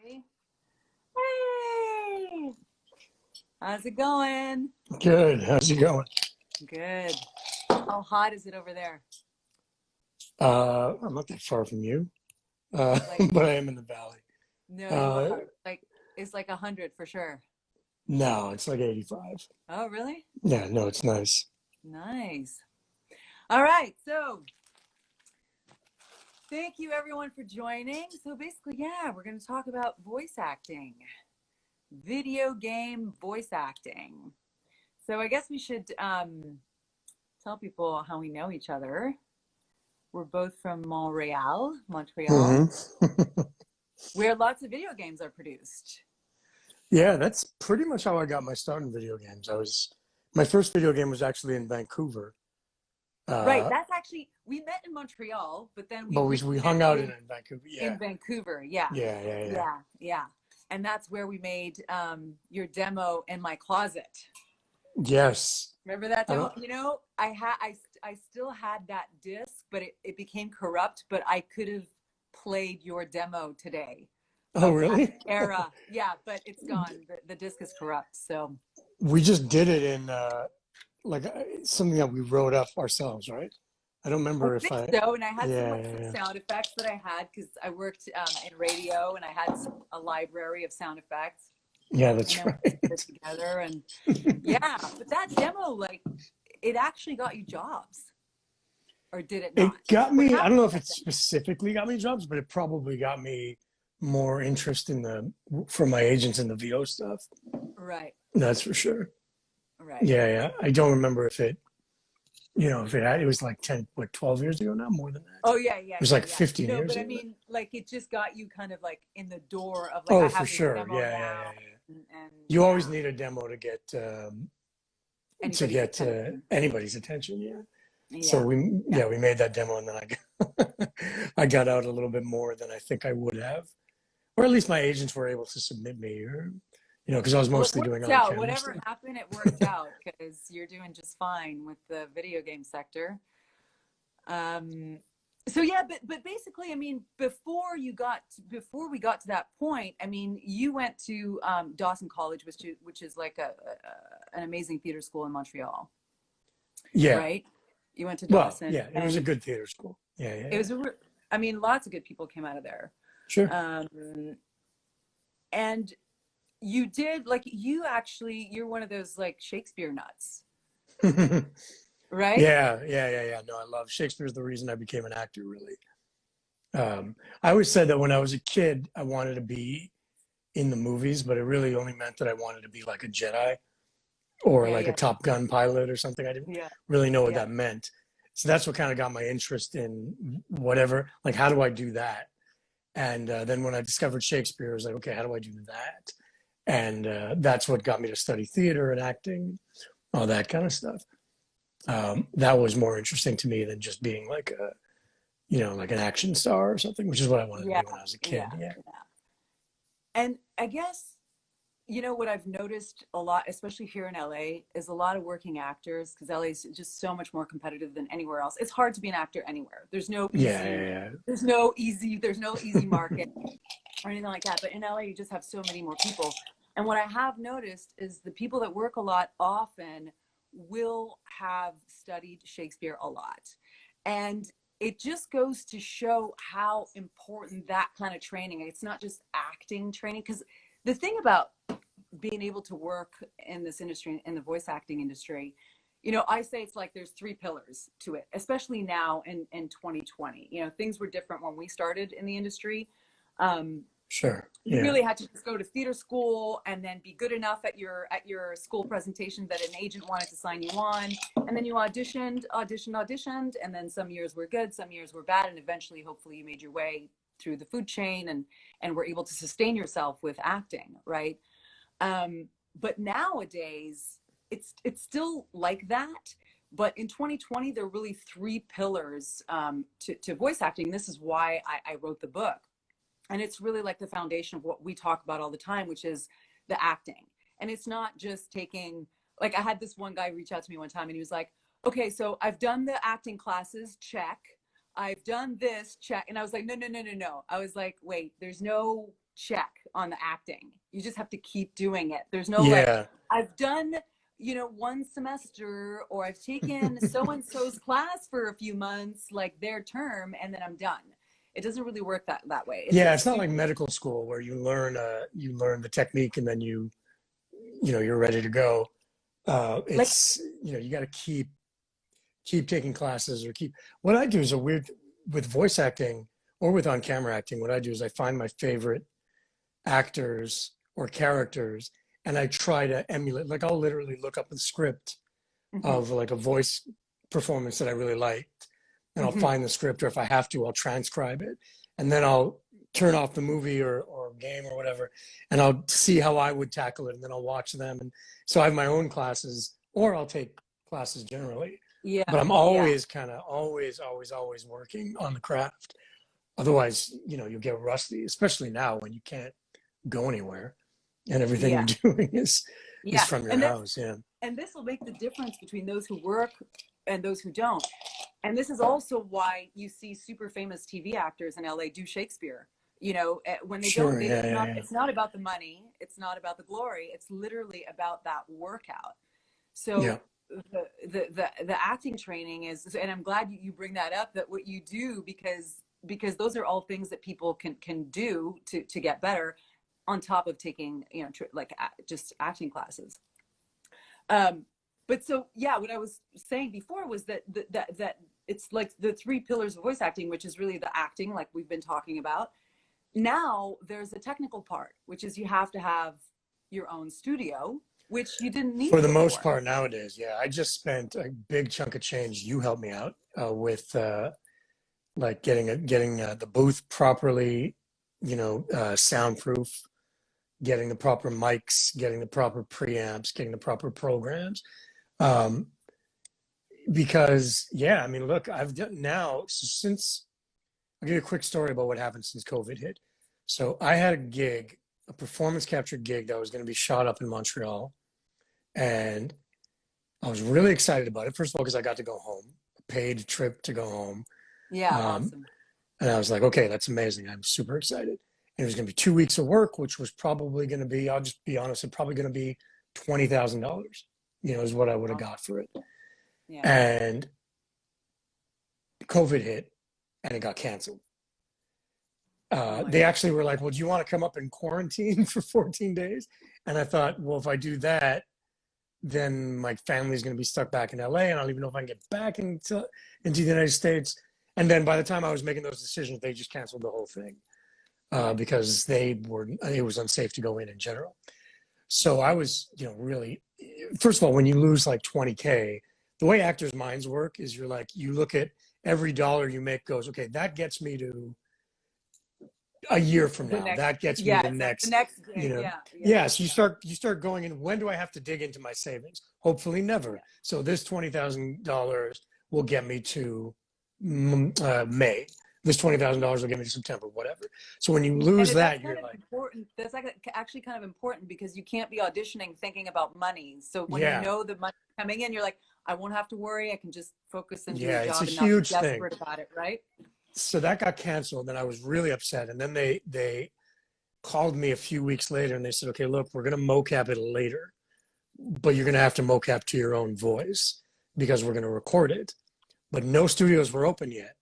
Ready? Hey! How's it going? Good. How's it going? Good. How hot is it over there? I'm not that far from you, Like, but I am in the valley. no, you Uh, are. Like, it's like 100 for sure. no, it's like 85. Oh, really? Yeah, no, it's nice. Nice. All right. So, thank you everyone for joining. So, basically, yeah, we're going to talk about voice acting, video game voice acting. So, I guess we should tell people how we know each other. We're both from Montreal, hmm where lots of video games are produced. Yeah, that's pretty much how I got my start in video games. My first video game was actually in Vancouver, Right. uh, That's actually, we met in Montreal, but then we but we hung out reconnected in Vancouver. Yeah, in Vancouver. Yeah. yeah, yeah, yeah. Yeah. Yeah. And that's where we made your demo in my closet. Yes. Remember that I demo? don't. I still had that disc, but it became corrupt, but I could have played your demo today Oh, of that really? era. Yeah, but it's gone. The disc is corrupt. So We just did it in something that we wrote up ourselves, right? I don't I remember if think I. so. And I had Yeah, some yeah, sound effects that I had because I worked in radio and I had a library of sound effects. yeah. And That's then we put it right. together. And yeah, but that demo, like, it actually got you jobs. Or did it It not? got What me, I don't happened know with if it that demo? specifically got me jobs, but it probably got me more interest from my agents in the VO stuff. Right, That's for sure. right. Yeah, yeah. I don't remember if it was like 10, 12 years ago now, more than that. Oh, yeah, It yeah, was yeah, like yeah. 15 No, years but I ago now. mean, like, it just got you kind of like in the door of like, I Oh, for have this sure. demo Yeah, yeah, now. yeah, yeah. And You yeah, always need a demo to anybody's get attention. anybody's attention. Yeah. So Yeah, yeah. we made that demo, and then I got out a little bit more than I think I would have, or at least my agents were able to submit me, or because I was Well, it mostly doing worked on out. camera Whatever stuff. happened, it worked out because you're doing just fine with the video game sector. Um, so yeah, but basically, I mean, before we got to that point, I mean, you went to Dawson College, which is like an amazing theater school in Montreal, Yeah. right? You went to Well, Dawson, yeah, it was a and good theater school. Yeah, yeah, it yeah. was I mean, lots of good people came out of there. Sure. Um, and you did like you're one of those like Shakespeare nuts, right? Yeah, yeah, yeah, yeah. No, I love Shakespeare's the reason I became an actor, really. I always said that when I was a kid, I wanted to be in the movies, but it really only meant that I wanted to be like a Jedi or Yeah, like a yeah, Top Gun pilot or something. I didn't yeah, really know what yeah, that meant. So that's what kind of got my interest in whatever, like, how do I do that? And then when I discovered Shakespeare, I was like, okay, how do I do that? And that's what got me to study theater and acting, all that kind of stuff. That was more interesting to me than just being like like an action star or something, which is what I wanted to yeah, be when I was a yeah, kid. Yeah. yeah. And I guess, what I've noticed a lot, especially here in LA, is a lot of working actors, because LA is just so much more competitive than anywhere else. It's hard to be an actor anywhere. Yeah, yeah, There's no easy market or anything like that. But in LA, you just have so many more people. And what I have noticed is the people that work a lot often will have studied Shakespeare a lot. And it just goes to show how important that kind of training, it's not just acting training, because the thing about being able to work in this industry, in the voice acting industry, I say it's like there's three pillars to it, especially now in 2020. Things were different when we started in the industry. Um, sure. you Yeah. really had to just go to theater school and then be good enough at your school presentation that an agent wanted to sign you on, and then you auditioned, and then some years were good, some years were bad, and eventually hopefully you made your way through the food chain and were able to sustain yourself with acting, right? But nowadays it's still like that, but in 2020 there are really three pillars to voice acting. This is why I wrote the book. And it's really like the foundation of what we talk about all the time, which is the acting. And it's not just taking, like, I had this one guy reach out to me one time and he was like, okay, so I've done the acting classes, check. I've done this, check. And I was like, no. I was like, wait, there's no check on the acting. You just have to keep doing it. There's no like, Yeah. I've done, you know, one semester, or I've taken so-and-so's class for a few months, like their term, and then I'm done. It doesn't really work that way. Yeah, it's not like medical school where you learn the technique and then you're ready to go. Like, It's you got to keep taking classes or keep. What I do is a weird with voice acting or with on camera acting. What I do is I find my favorite actors or characters and I try to emulate. Like I'll literally look up the script of like a voice performance that I really liked, and I'll find the script, or if I have to, I'll transcribe it, and then I'll turn off the movie or game or whatever, and I'll see how I would tackle it, and then I'll watch them. And so I have my own classes, or I'll take classes generally. yeah, But I'm always kind of always working on the craft. Otherwise, you'll get rusty, especially now when you can't go anywhere and everything you're doing is from your house. Yeah. And this will make the difference between those who work and those who don't. And this is also why you see super famous TV actors in LA do Shakespeare. When they don't, it's not about the money. It's not about the glory. It's literally about that workout. So the acting training is, and I'm glad you bring that up, that what you do, because those are all things that people can do to get better, on top of taking, just acting classes. But so, what I was saying before was that it's like the 3 pillars of voice acting, which is really the acting, like we've been talking about. Now there's a technical part, which is you have to have your own studio, which you didn't need for the before. most part nowadays. Yeah, I just spent a big chunk of change. You helped me out with like getting the booth properly, soundproof, getting the proper mics, getting the proper preamps, getting the proper programs. Because I mean, look, I've done now since. I'll give you a quick story about what happened since COVID hit. So I had a performance capture gig that was going to be shot up in Montreal. And I was really excited about it. First of all, because I got to go home, a paid trip to go home. Yeah, awesome. And I was like, okay, that's amazing. I'm super excited. And it was going to be 2 weeks of work, which was probably going to be, I'll just be honest, it's probably going to be $20,000, is what I would have got for it. Yeah. And COVID hit and it got canceled. They actually were like, well, do you want to come up in quarantine for 14 days? And I thought, well, if I do that, then my family's going to be stuck back in LA, and I don't even know if I can get back into the United States. And then by the time I was making those decisions, they just canceled the whole thing because it was unsafe to go in general. So I was, really, first of all, when you lose like 20K, the way actors' minds work is you look at every dollar you make goes, okay, that gets me to a year from now. That gets me the next day, so you start going in, when do I have to dig into my savings? Hopefully never. Yeah. So this $20,000 will get me to May. This $20,000 will get me to September, whatever. So when you lose that, you're like, important. That's actually kind of important, because you can't be auditioning thinking about money. So when you know the money coming in, you're like, I won't have to worry. I can just focus and do the job and not be desperate about it, right? So that got canceled, and I was really upset. And then they called me a few weeks later, and they said, okay, look, we're going to mocap it later, but you're going to have to mocap to your own voice because we're going to record it. But no studios were open yet.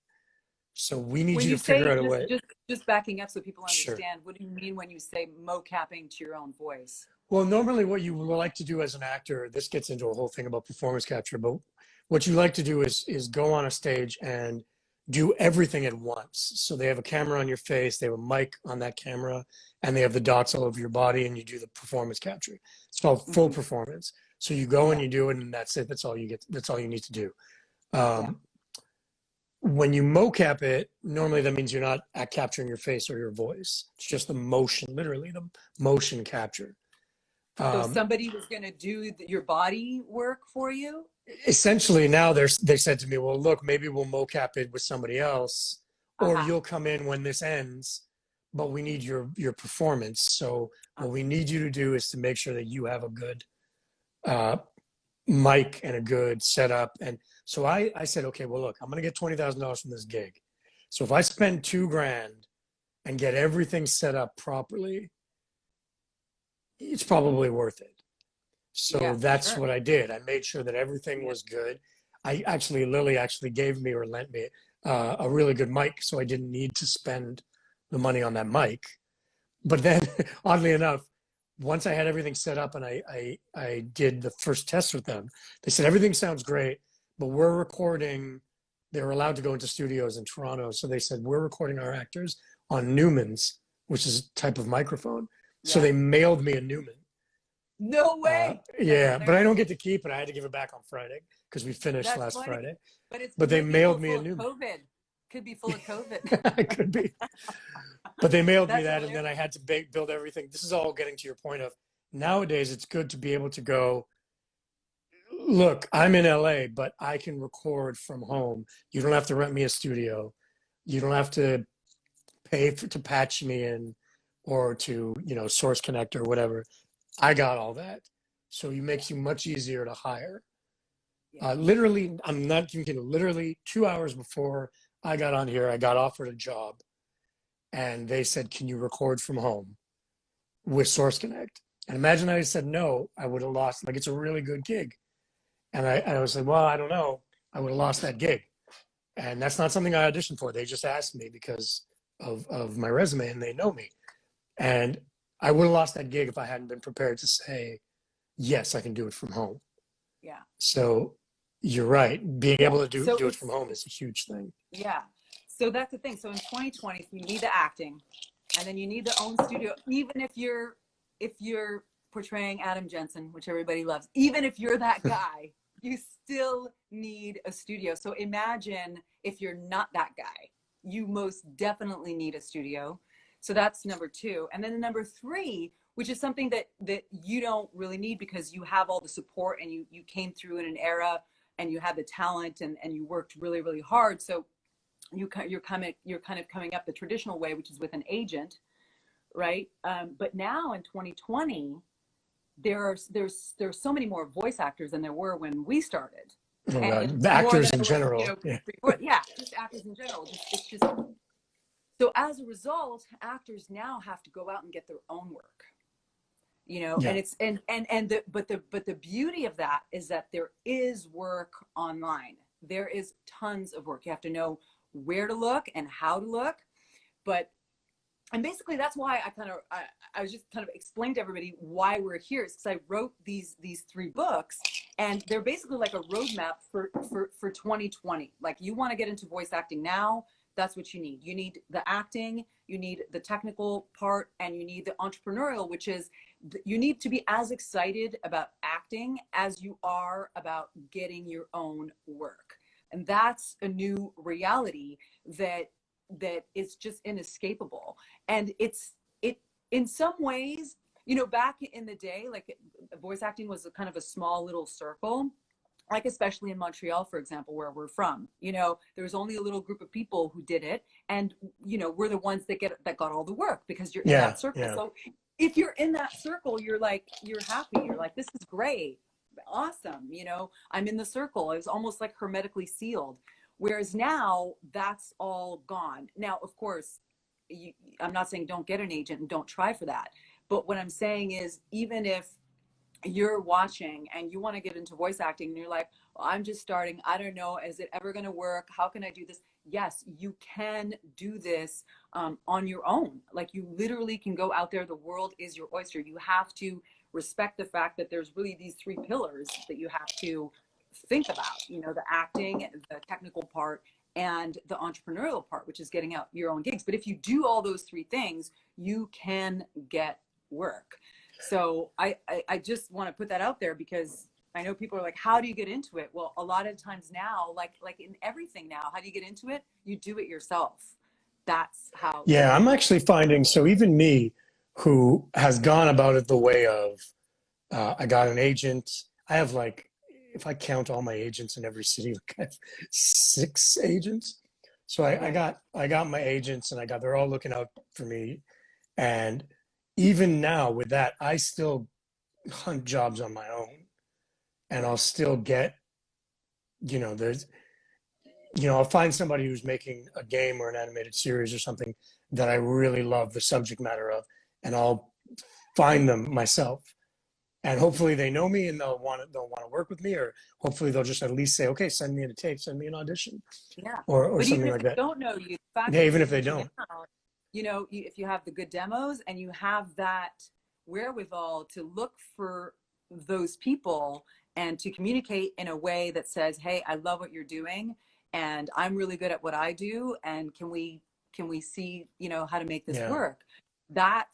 So we need you to figure out a way. Just backing up so people understand, what do you mean when you say mocapping to your own voice? Well, normally what you like to do as an actor, this gets into a whole thing about performance capture, but what you like to do is go on a stage and do everything at once. So they have a camera on your face, they have a mic on that camera, and they have the dots all over your body, and you do the performance capture. It's called full performance. So you go and you do it, and that's it. That's all you get. That's all you need to do. When you mocap it, normally that means you're not capturing your face or your voice. It's just the motion, literally the motion capture. So somebody was going to do your body work for you? Essentially, now they said to me, well, look, maybe we'll mocap it with somebody else, or you'll come in when this ends, but we need your performance. So what we need you to do is to make sure that you have a good mic and a good setup. And so I said, okay, well, look, I'm going to get $20,000 from this gig. So if I spend $2,000 and get everything set up properly, it's probably worth it. So Yeah, that's sure. what I did. I made sure that everything was good. Lily actually gave me or lent me a really good mic, so I didn't need to spend the money on that mic. But then, oddly enough, once I had everything set up and I did the first test with them, they said, everything sounds great, but we're recording. They were allowed to go into studios in Toronto. So they said, we're recording our actors on Newman's, which is a type of microphone. So Yeah. they mailed me a Newman. No way. That's Yeah, but I don't hilarious. get to keep it. I had to give it back on Friday because we finished That's last funny. Friday. But it's But they maybe mailed me full a of Newman. COVID. Could be full of COVID. It could be. But they mailed me That's that, and hilarious. then I had to build everything. This is all getting to your point of nowadays it's good to be able to go, look, I'm in LA, but I can record from home. You don't have to rent me a studio. You don't have to pay to patch me in or to, source connect or whatever. I got all that. So it makes you much easier to hire. Yeah. Literally, I'm not even kidding, literally 2 hours before I got on here, I got offered a job and they said, can you record from home with Source Connect? And imagine I said no, I would have lost, like, it's a really good gig. And I was like, well, I don't know. I would have lost that gig. And that's not something I auditioned for. They just asked me because of my resume and they know me. And I would have lost that gig if I hadn't been prepared to say, yes, I can do it from home. Yeah. So you're right. Being able to So do it from home is a huge thing. yeah. So that's the thing. So in 2020, you need the acting, and then you need the own studio. Even if you're portraying Adam Jansen, which everybody loves, even if you're that guy, you still need a studio. So imagine if you're not that guy, you most definitely need a studio. So that's number two. And then number three, which is something that you don't really need because you have all the support and you came through in an era and you had the talent and you worked really, really hard. So you're kind of coming up the traditional way, which is with an agent, right? But now in 2020, there's so many more voice actors than there were when we started, Oh, and God. The more actors than in there were, general. Yeah. before. Yeah, just actors in general. It's just so as a result, actors now have to go out and get their own work. Yeah. And it's but the beauty of that is that there is work online. There is tons of work. You have to know where to look and how to look. But and basically that's why I was just kind of explaining to everybody why we're here, is because I wrote these three books, and they're basically like a roadmap for 2020. Like, you want to get into voice acting now, that's what you need. You need the acting, you need the technical part, and you need the entrepreneurial, which is you need to be as excited about acting as you are about getting your own work. And that's a new reality that is just inescapable. And it in some ways, back in the day, like, voice acting was a kind of a small little circle, like especially in Montreal, for example, where we're from. There was only a little group of people who did it, and we're the ones that got all the work because you're in Yeah. that circle. Yeah. So if you're in that circle, you're happy, you're like, this is great, awesome, I'm in the circle. It was almost like hermetically sealed. Whereas now that's all gone. Now, of course, I'm not saying don't get an agent and don't try for that. But what I'm saying is, even if you're watching and you want to get into voice acting and you're like, well, I'm just starting, I don't know, is it ever going to work? How can I do this? Yes, you can do this on your own. Like, you literally can go out there. The world is your oyster. You have to respect the fact that there's really these three pillars that you have to think about, the acting, the technical part, and the entrepreneurial part, which is getting out your own gigs. But if you do all those three things, you can get work. So I just want to put that out there, because I know people are like, how do you get into it? Well, a lot of times now, like in everything now, how do you get into it? You do it yourself. That's how. Yeah. I'm actually finding, so even me, who has gone about it the way of, I got an agent. I have, like, if I count all my agents in every city, like, I have 6 agents. So I got my agents, and they're all looking out for me. And even now with that, I still hunt jobs on my own, and I'll still get, there's, I'll find somebody who's making a game or an animated series or something that I really love the subject matter of, and I'll find them myself. And hopefully they know me and they'll want to work with me, or hopefully they'll just at least say, okay, send me in a tape, send me an audition, Yeah. or But even something if like they that. don't know you, the fact Yeah, that even you're if they reaching don't. out, if you have the good demos and you have that wherewithal to look for those people and to communicate in a way that says, hey, I love what you're doing and I'm really good at what I do, and can we see, how to make this Yeah. work? That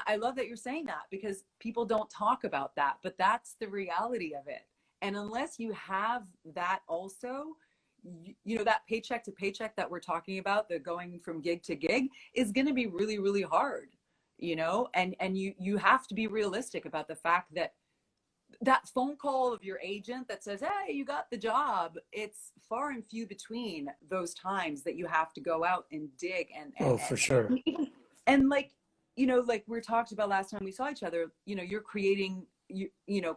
I love that you're saying that, because people don't talk about that, but that's the reality of it. And unless you have that also, that paycheck to paycheck that we're talking about, the going from gig to gig, is going to be really, really hard, and you have to be realistic about the fact that that phone call of your agent that says, hey, you got the job, it's far and few between those times that you have to go out and dig Oh, for sure. and like we talked about last time we saw each other, you're creating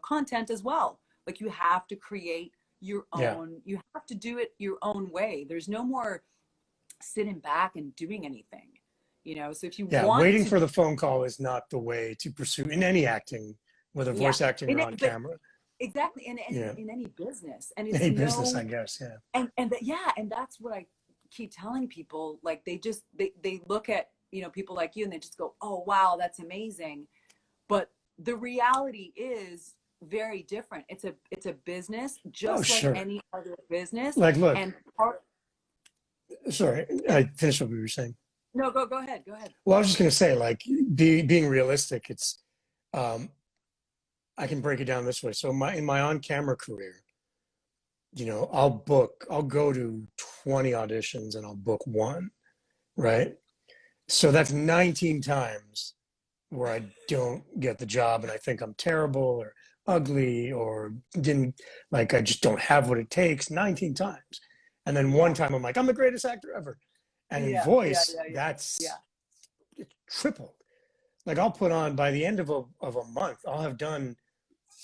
content as well. Like, you have to create your Yeah. own, you have to do it your own way. There's no more sitting back and doing anything, so if you Yeah. want Waiting to, for the phone call is not the way to pursue in any acting, whether yeah, voice acting or on but camera. exactly, Yeah. in any business, and it's Any business, I no, guess. Yeah. and that's what I keep telling people. Like, they look at people like you and they just go, oh wow, that's amazing, but the reality is very different. It's a business Oh, just like sure. any other business. Like, look, And part, sorry, I finished what we were saying. no, go ahead, go ahead. Well, I was just going to say, like, being realistic, um, I can break it down this way. So in my on-camera career, I'll go to 20 auditions and I'll book one, right? So that's 19 times where I don't get the job and I think I'm terrible or ugly or didn't, like, I just don't have what it takes 19 times. And then one Yeah, time I'm like, I'm the greatest actor ever. And in yeah, yeah, voice, yeah, yeah, yeah. that's it's tripled. Like, I'll put on, by the end of a month, I'll have done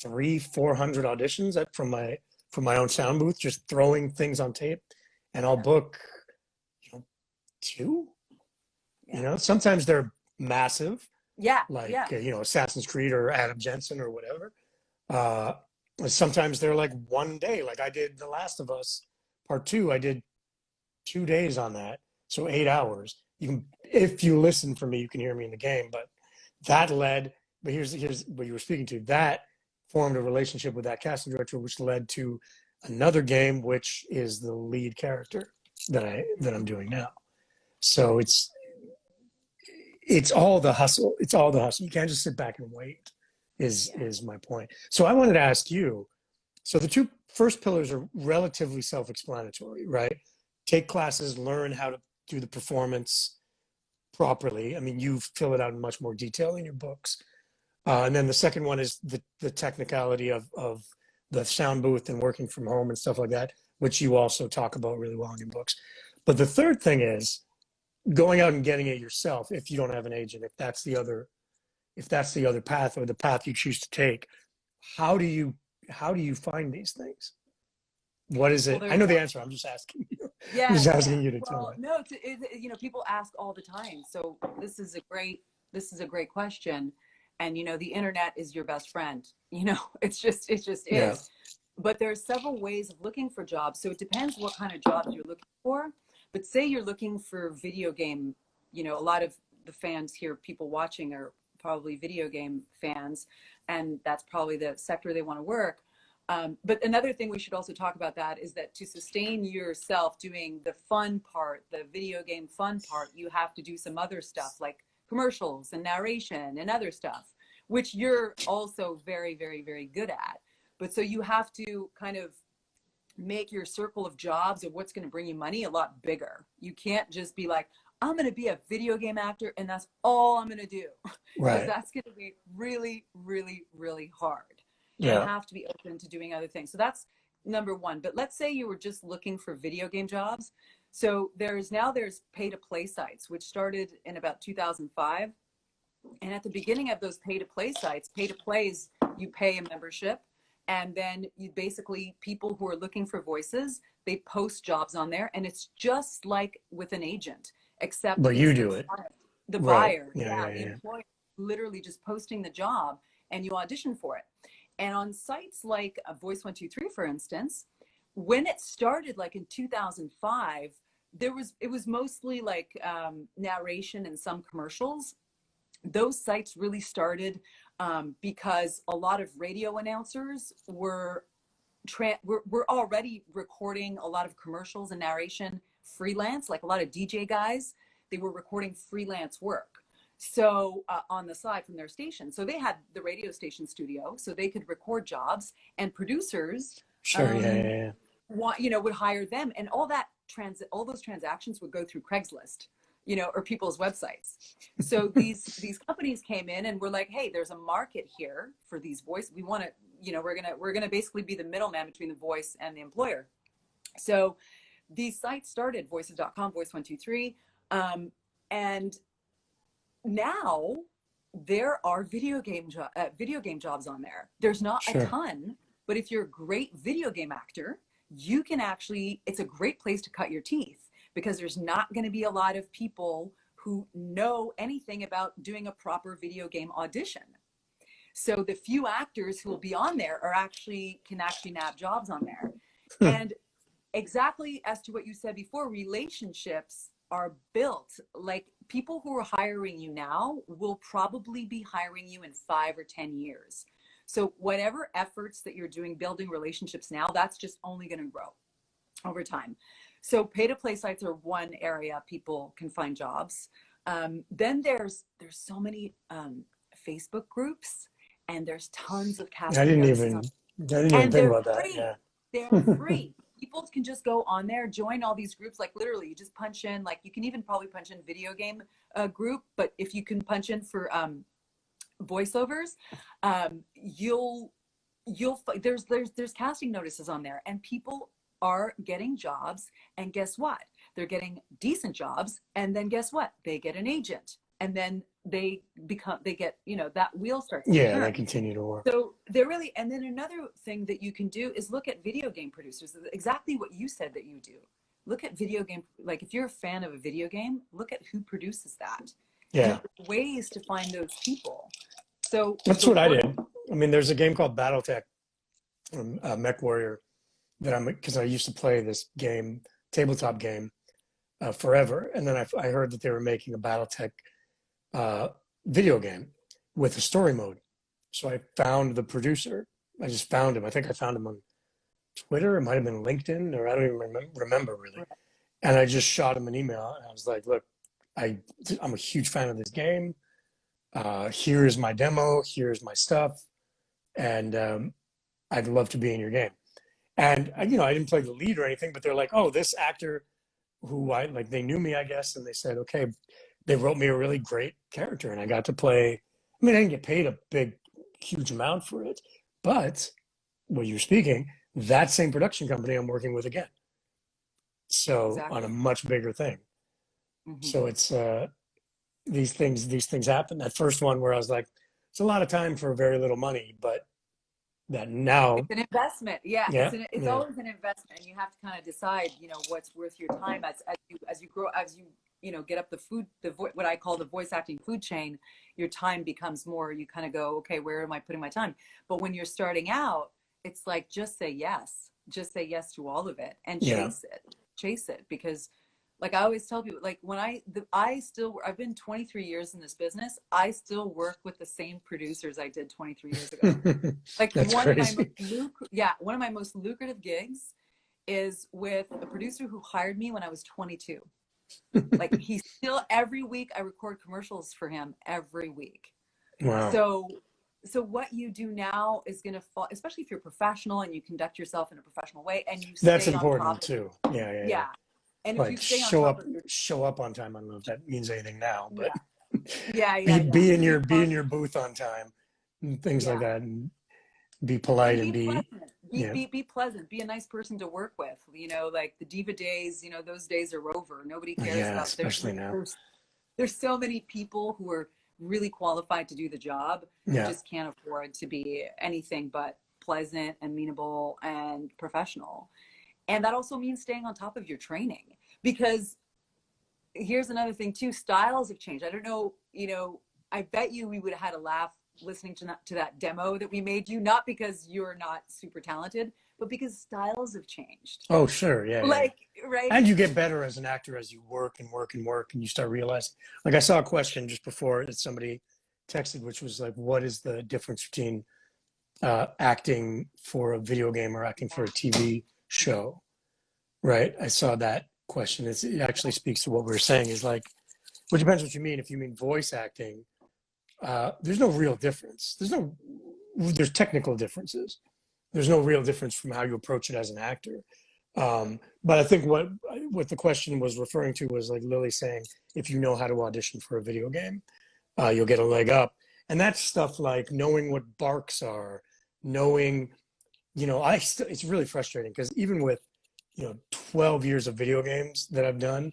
400 auditions from my own sound booth, just throwing things on tape, and I'll Yeah, book, two. yeah, Sometimes they're massive, yeah, like yeah. Assassin's Creed or Adam Jansen or whatever. Uh, Sometimes they're like one day, like I did The Last of Us Part Two. I did 2 days on that, so 8 hours. If you listen for me, you can hear me in the game. But that led. But here's what you were speaking to. That formed a relationship with that casting director, which led to another game, which is the lead character that I'm doing now. So it's all the hustle. It's all the hustle. You can't just sit back and wait. Yeah. Is my point. So I wanted to ask you. So the two first pillars are relatively self-explanatory, right? Take classes, learn how to do the performance properly. I mean, you fill it out in much more detail in your books. And then the second one is the technicality of the sound booth and working from home and stuff like that, which you also talk about really well in your books. But the third thing is going out and getting it yourself if you don't have an agent, if that's the other path or the path you choose to take. How do you find these things? What is Well, it? I there's know the answer. I'm just asking you. I'm yeah, just yeah. asking you to tell Well, me. no, people ask all the time. So this is a great question. And the internet is your best friend. It just Yeah. is. But there's several ways of looking for jobs. So it depends what kind of jobs you're looking for. But say you're looking for video game, a lot of the fans here, people watching, are probably video game fans, and that's probably the sector they want to work. But another thing we should also talk about that is that to sustain yourself doing the fun part, the video game fun part, you have to do some other stuff like commercials and narration and other stuff, which you're also very, very, very good at. But so you have to kind of make your circle of jobs of what's going to bring you money a lot bigger. You can't just be like, I'm going to be a video game actor and that's all I'm going to do, because Right. that's going to be really, really, really hard. You Yeah. have to be open to doing other things. So that's number one. But let's say you were just looking for video game jobs. So there's pay to play sites, which started in about 2005. And at the beginning of those pay to play sites, pay to plays, you pay a membership And then you basically, people who are looking for voices, they post jobs on there, and it's just like with an agent, except But it's you do it. the Right. buyer, Yeah. the employer, literally just posting the job, and you audition for it. And on sites like Voice 123, for instance, when it started, like in 2005, it was mostly like narration and some commercials. Those sites really started because a lot of radio announcers were already recording a lot of commercials and narration freelance, like a lot of DJ guys. They were recording freelance work. So on the side from their station. So they had the radio station studio, so they could record jobs, and producers Sure. Yeah. would hire them, and all those transactions would go through Craigslist, or people's websites. So these companies came in and were like, hey, there's a market here for these voice. We want to, we're gonna basically be the middleman between the voice and the employer. So these sites started, voices.com, Voice 123, and now there are video game jobs on there. There's not Sure. a ton, but if you're a great video game actor, you can it's a great place to cut your teeth, because there's not going to be a lot of people who know anything about doing a proper video game audition. So the few actors who will be on there can actually nab jobs on there. And exactly as to what you said before, relationships are built. Like, people who are hiring you now will probably be hiring you in 5 or 10 years. So whatever efforts that you're doing building relationships now, that's just only going to grow over time. So pay to play sites are one area people can find jobs. Then there's so many Facebook groups, and there's tons of casting I didn't notices even on, think about that. free. Yeah. They're free. People can just go on there, join all these groups. Like, literally, you just punch in, like, you can even probably punch in video game group, but if you can punch in for voiceovers, there's casting notices on there, and people are getting jobs. And guess what? They're getting decent jobs, and then guess what? They get an agent, and then they get, that wheel starts to turn. They continue to work. So they're really, and then another thing that you can do is look at video game producers, exactly what you said that you do. Look at video game, like, if you're a fan of a video game, look at who produces that. Yeah. There's ways to find those people. So that's what I did. I mean, there's a game called BattleTech, Mech Warrior, because I used to play this game, tabletop game, forever. And then I heard that they were making a BattleTech video game with a story mode. So I found the producer. I just found him. I think I found him on Twitter. It might have been LinkedIn, or I don't even remember really. Right. And I just shot him an email, and I was like, look, I'm a huge fan of this game. Here's my demo. Here's my stuff. And I'd love to be in your game. And, I didn't play the lead or anything, but they're like, oh, this actor who they knew me, I guess. And they said, okay, they wrote me a really great character, and I got to play. I mean, I didn't get paid a huge amount for it, but what you're speaking, that same production company I'm working with again. So exactly. On a much bigger thing. Mm-hmm. So it's, these things happen. That first one where I was like, it's a lot of time for very little money, but that now it's an investment. It's always an investment, and you have to kind of decide, what's worth your time as you grow, as you get up what I call the voice acting food chain. Your time becomes more, you kind of go, okay, where am I putting my time? But when you're starting out, it's like, just say yes to all of it, and chase it, because like I always tell people, like, when I've been 23 years in this business, I still work with the same producers I did 23 years ago. Like, one of my most lucrative gigs is with a producer who hired me when I was 22. Like, he's still, every week I record commercials for him every week. Wow. So what you do now is going to fall, especially if you're professional and you conduct yourself in a professional way, and you that's important too. Yeah. And like, if you show up on time. I don't know if that means anything now, but be in your booth on time and things like that, and be polite and be pleasant. Be a nice person to work with. Like the diva days, those days are over. Nobody cares about, especially now. There's so many people who are really qualified to do the job. You just can't afford to be anything but pleasant, amenable, and professional. And that also means staying on top of your training, because here's another thing too, styles have changed. I don't know, I bet you we would have had a laugh listening to that demo that we made you, not because you're not super talented, but because styles have changed. Oh, sure. Yeah. Like, yeah. right. And you get better as an actor as you work and work and work, and you start realizing, like I saw a question just before that somebody texted, which was like, what is the difference between acting for a video game or acting for a TV show? Right. I saw that question. It actually speaks to what we were saying, is like, well, it depends what you mean. If you mean voice acting, there's no real difference. There's technical differences. There's no real difference from how you approach it as an actor. But I think what the question was referring to was like Lili saying, if you know how to audition for a video game, you'll get a leg up. And that's stuff like knowing what barks are, knowing, it's really frustrating because even with, 12 years of video games that I've done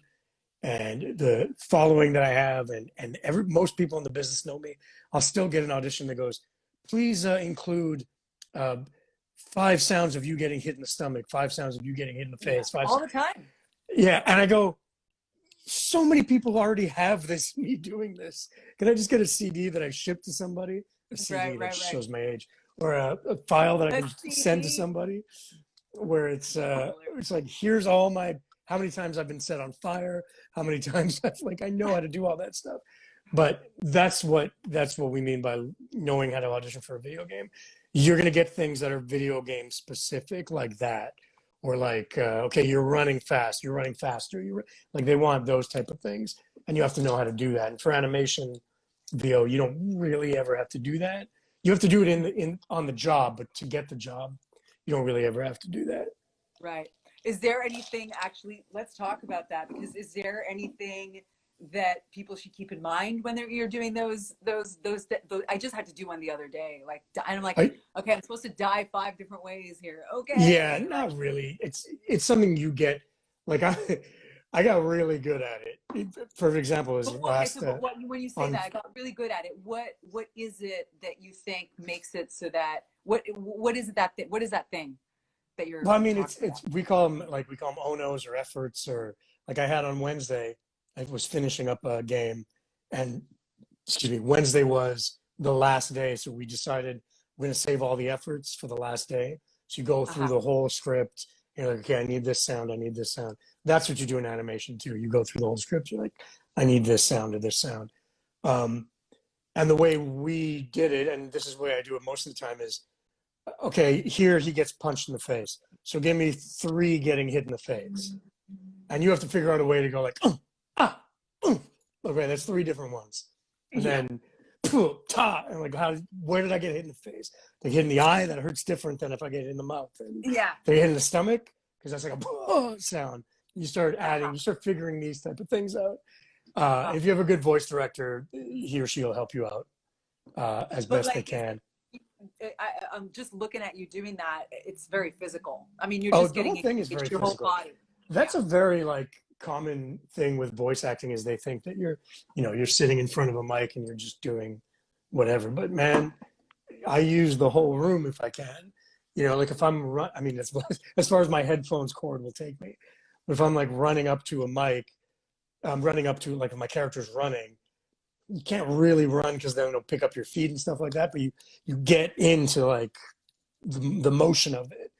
and the following that I have, and most people in the business know me, I'll still get an audition that goes, please include 5 sounds of you getting hit in the stomach, 5 sounds of you getting hit in the face, all the time. Yeah. And I go, so many people already have this, me doing this. Can I just get a CD that I ship to somebody? A CD that shows my age, or a file that I can send to somebody, where it's like, here's all how many times I've been set on fire, how many times I know how to do all that stuff. But that's what we mean by knowing how to audition for a video game. You're going to get things that are video game specific like that, or like, okay, you're running fast, you're running faster. Like they want those type of things, and you have to know how to do that. And for animation VO, you don't really ever have to do that. You have to do it on the job, but to get the job, you don't really ever have to do that. Right. Is there anything, actually, let's talk about that, because is there anything that people should keep in mind when you're doing those? I just had to do one the other day. Like, and I'm like, okay, I'm supposed to die 5 different ways here. Okay. Yeah, not really. It's something you get. Like I got really good at it. For example, is when you say that I got really good at it, what is it that you think makes it so that what is that thing that you're? Well, I mean, we call them onos or efforts, or like I had on Wednesday. I was finishing up a game, and Wednesday was the last day, so we decided we're going to save all the efforts for the last day. So you go through the whole script. You're like, okay, I need this sound. I need this sound. That's what you do in animation too. You go through the whole script. You're like, I need this sound or this sound. And the way we did it, and this is the way I do it most of the time, is, okay, here he gets punched in the face. So give me 3 getting hit in the face. And you have to figure out a way to go like, okay, that's 3 different ones. And then, and like, where did I get hit in the face? They hit in the eye, that hurts different than if I get hit in the mouth. And they hit in the stomach, because that's like a sound. You start adding, you start figuring these type of things out. If you have a good voice director, he or she will help you out as best they can. I'm just looking at you doing that. It's very physical. I mean, you're just getting your whole body. That's a very common thing with voice acting, is they think that you're sitting in front of a mic and you're just doing whatever. But man, I use the whole room if I can. Like if I'm as far as my headphones cord will take me. If I'm like running up to a mic, I'm running up to, like, if my character's running, you can't really run because then it'll pick up your feet and stuff like that. But you get into like the motion of it.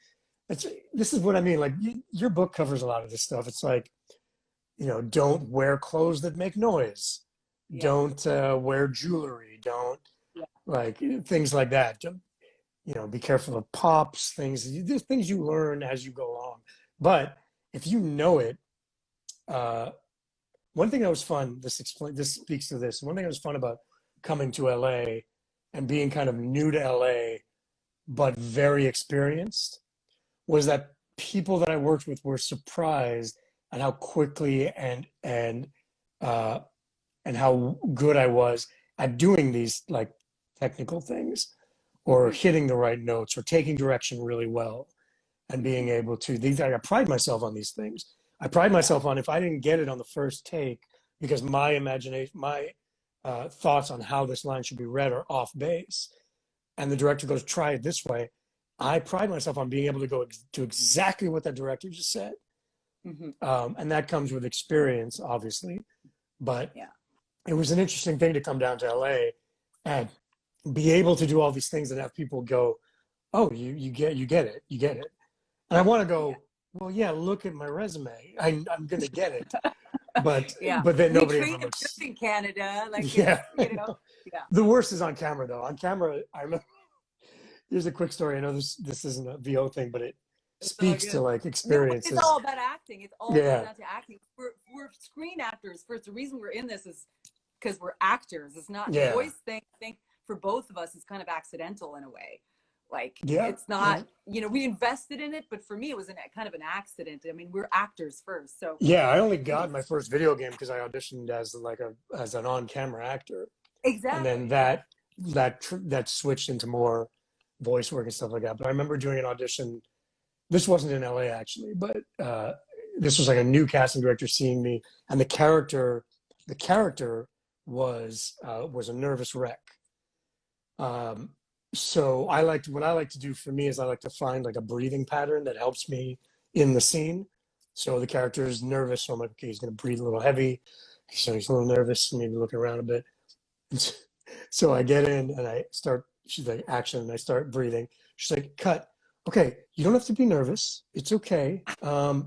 This is what I mean. Like your book covers a lot of this stuff. It's like, don't wear clothes that make noise. Yeah. Don't wear jewelry. Don't like things like that. Don't, be careful of pops, there's things you learn as you go along. But if you know it, one thing that was fun, this speaks to this. One thing that was fun about coming to LA and being kind of new to LA, but very experienced, was that people that I worked with were surprised at how quickly and how good I was at doing these like technical things, or hitting the right notes, or taking direction really well, and being able to. I pride myself on these things. I pride myself on, if I didn't get it on the first take because my imagination, my thoughts on how this line should be read are off base, and the director goes, try it this way, I pride myself on being able to go do exactly what that director just said. And that comes with experience, obviously. But Yeah. it was an interesting thing to come down to LA and be able to do all these things and have people go, "Oh, you get it, you get it." And I want to go, "Well, yeah, look at my resume. I'm gonna get it." But Yeah. then We nobody treat ever it looks. good in Canada. Like, Yeah. it's, you know, yeah. The worst is on camera, though. On camera, I remember. Here's a quick story. I know this isn't a VO thing, but it It's all speaks to good. like No, it's experiences. all about acting. It's all comes Yeah. down to acting. We're screen actors. First, the reason we're in this is because we're actors. It's not the Yeah. voice thing. I think for both of us, it's kind of accidental in a way. Like, Yeah. it's not, you know, we invested in it, but for me, it was kind of an accident. I mean, we're actors first. So Yeah, I only got my first video game because I auditioned as as an on-camera actor, and exactly. then that switched into more voice work and stuff like that. But I remember doing an audition. This wasn't in LA actually, but this was like a new casting director seeing me, and the character was a nervous wreck. So what I like to do for me is I like to find like a breathing pattern that helps me in the scene. So the character is nervous, so I'm like, okay, he's gonna breathe a little heavy. So he's a little nervous, maybe looking around a bit. So I get in and I start, she's like, action, and I start breathing. She's like, cut. Okay, you don't have to be nervous. It's okay. And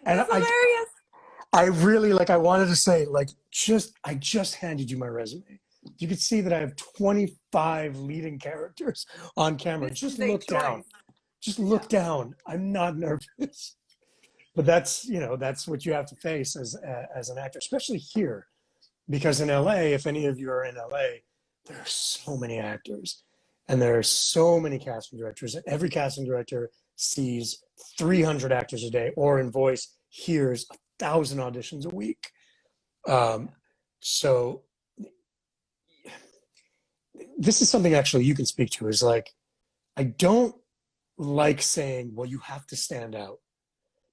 That's hilarious. I really I wanted to say, I just handed you my resume. You could see that I have 25 leading characters on camera. Just look down. Just look down. I'm not nervous. But that's what you have to face as an actor, especially here. Because in LA, if any of you are in LA, there are so many actors and there are so many casting directors. And every casting director sees 300 actors a day, or in voice, hears 1,000 auditions a week. So this is something actually you can speak to, is like, I don't like saying, well, you have to stand out,